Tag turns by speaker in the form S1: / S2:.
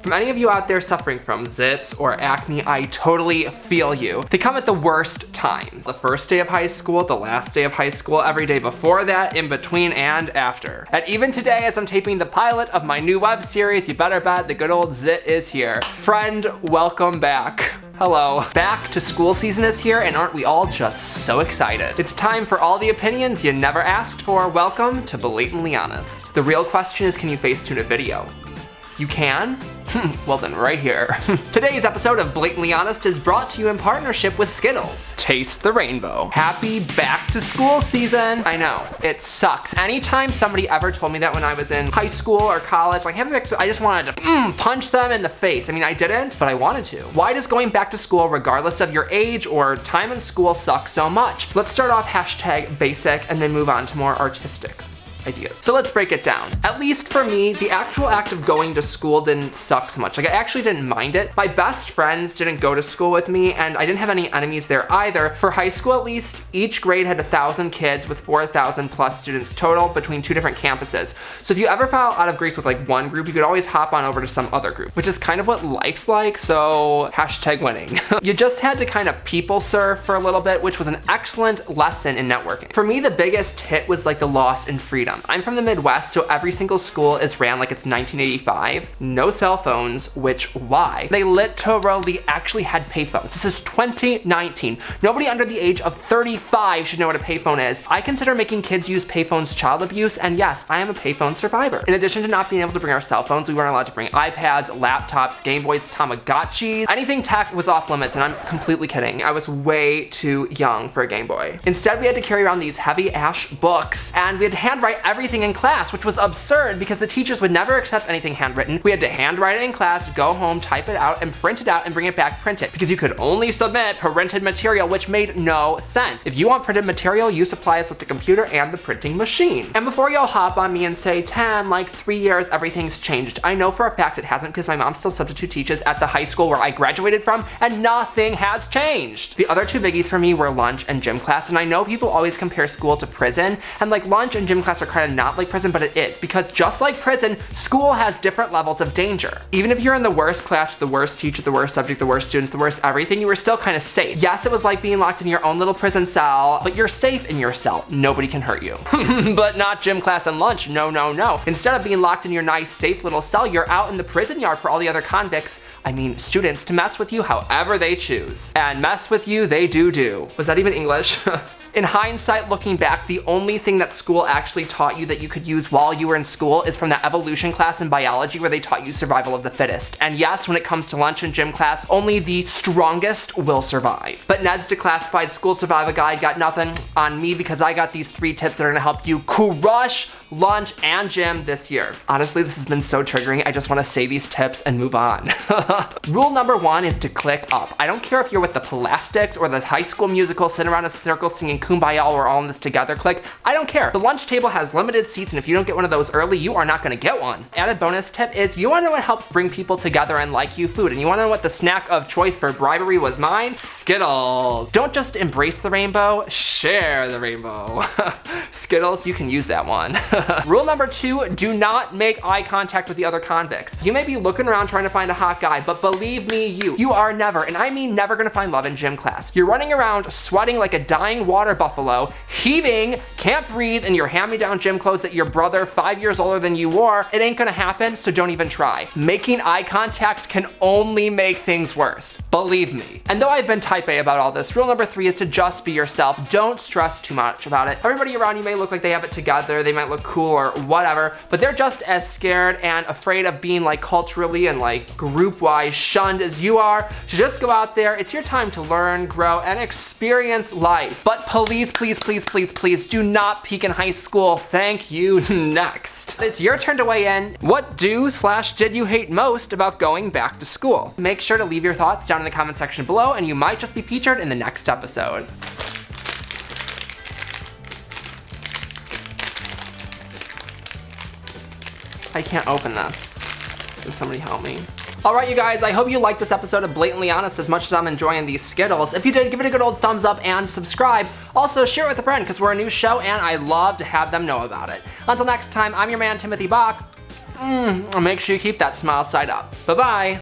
S1: From any of you out there suffering from zits or acne, I totally feel you. They come at the worst times. The first day of high school, the last day of high school, every day before that, in between, and after. And even today, as I'm taping the pilot of my new web series, you better bet the good old zit is here. Friend, welcome back. Hello. Back to school season is here, and aren't we all just so excited? It's time for all the opinions you never asked for. Welcome to Blatantly Honest. The real question is, can you Facetune a video? You can? Well then, right here. Today's episode of Blatantly Honest is brought to you in partnership with Skittles. Taste the rainbow. Happy back to school season. I know, it sucks. Anytime somebody ever told me that when I was in high school or college, like, I just wanted to punch them in the face. I mean, I didn't, but I wanted to. Why does going back to school, regardless of your age or time in school, suck so much? Let's start off #basic and then move on to more artistic ideas. So let's break it down. At least for me, the actual act of going to school didn't suck so much. Like, I actually didn't mind it. My best friends didn't go to school with me, and I didn't have any enemies there either. For high school, at least, each grade had 1,000 kids with 4,000 plus students total between 2 different campuses. So if you ever fell out of grace with like one group, you could always hop on over to some other group, which is kind of what life's like, so #winning. You just had to kind of people serve for a little bit, which was an excellent lesson in networking. For me, the biggest hit was like the loss in freedom. I'm from the Midwest, so every single school is ran like it's 1985. No cell phones, which why? They literally actually had payphones. This is 2019. Nobody under the age of 35 should know what a payphone is. I consider making kids use payphones child abuse, and yes, I am a payphone survivor. In addition to not being able to bring our cell phones, we weren't allowed to bring iPads, laptops, Game Boys, Tamagotchis. Anything tech was off limits, and I'm completely kidding. I was way too young for a Game Boy. Instead, we had to carry around these heavy ash books, and we had to handwrite everything in class, which was absurd because the teachers would never accept anything handwritten. We had to handwrite it in class, go home, type it out, and print it out and bring it back printed, because you could only submit printed material, which made no sense. If you want printed material, you supply us with the computer and the printing machine. And before y'all hop on me and say, Tam, like 3 years, everything's changed. I know for a fact it hasn't, because my mom still substitute teaches at the high school where I graduated from, and nothing has changed. The other two biggies for me were lunch and gym class, and I know people always compare school to prison, and like lunch and gym class are kind of not like prison, but it is, because just like prison, school has different levels of danger. Even if you're in the worst class with the worst teacher, the worst subject, the worst students, the worst everything, you were still kind of safe. Yes, it was like being locked in your own little prison cell, but you're safe in your cell. Nobody can hurt you. But not gym class and lunch. No, no, no. Instead of being locked in your nice, safe little cell, you're out in the prison yard for all the other convicts, I mean students, to mess with you however they choose. And mess with you they do. Was that even English? In hindsight, looking back, the only thing that school actually taught you that you could use while you were in school is from that evolution class in biology where they taught you survival of the fittest. And yes, when it comes to lunch and gym class, only the strongest will survive. But Ned's Declassified School Survival Guide got nothing on me, because I got these 3 tips that are gonna help you crush lunch and gym this year. Honestly, this has been so triggering. I just wanna say these tips and move on. Rule number 1 is to click up. I don't care if you're with the Plastics or the High School Musical, sitting around a circle singing Kumbaya, we're all in this together, click. I don't care. The lunch table has limited seats, and if you don't get one of those early, you are not gonna get one. Added bonus tip is, you wanna know what helps bring people together and like you food, and you wanna know what the snack of choice for bribery was mine? Skittles. Don't just embrace the rainbow, share the rainbow. Skittles, you can use that one. Rule number 2, do not make eye contact with the other convicts. You may be looking around trying to find a hot guy, but believe me, you are never, and I mean never, gonna find love in gym class. You're running around sweating like a dying water buffalo, heaving, can't breathe in your hand-me-down gym clothes that your brother 5 years older than you wore. It ain't gonna happen, so don't even try. Making eye contact can only make things worse. Believe me. And though I've been type A about all this, rule number 3 is to just be yourself. Don't stress too much about it. Everybody around you may look like they have it together, they might look cool or whatever, but they're just as scared and afraid of being like culturally and like group-wise shunned as you are. So just go out there. It's your time to learn, grow, and experience life. But please, please, please, please, please do not peak in high school. Thank you. Next. It's your turn to weigh in. What did you hate most about going back to school? Make sure to leave your thoughts down in the comment section below, and you might just be featured in the next episode. I can't open this. Can somebody help me? Alright you guys, I hope you liked this episode of Blatantly Honest as much as I'm enjoying these Skittles. If you did, give it a good old thumbs up and subscribe. Also, share it with a friend, because we're a new show and I love to have them know about it. Until next time, I'm your man Timothy Bach. Make sure you keep that smile side up. Bye-bye.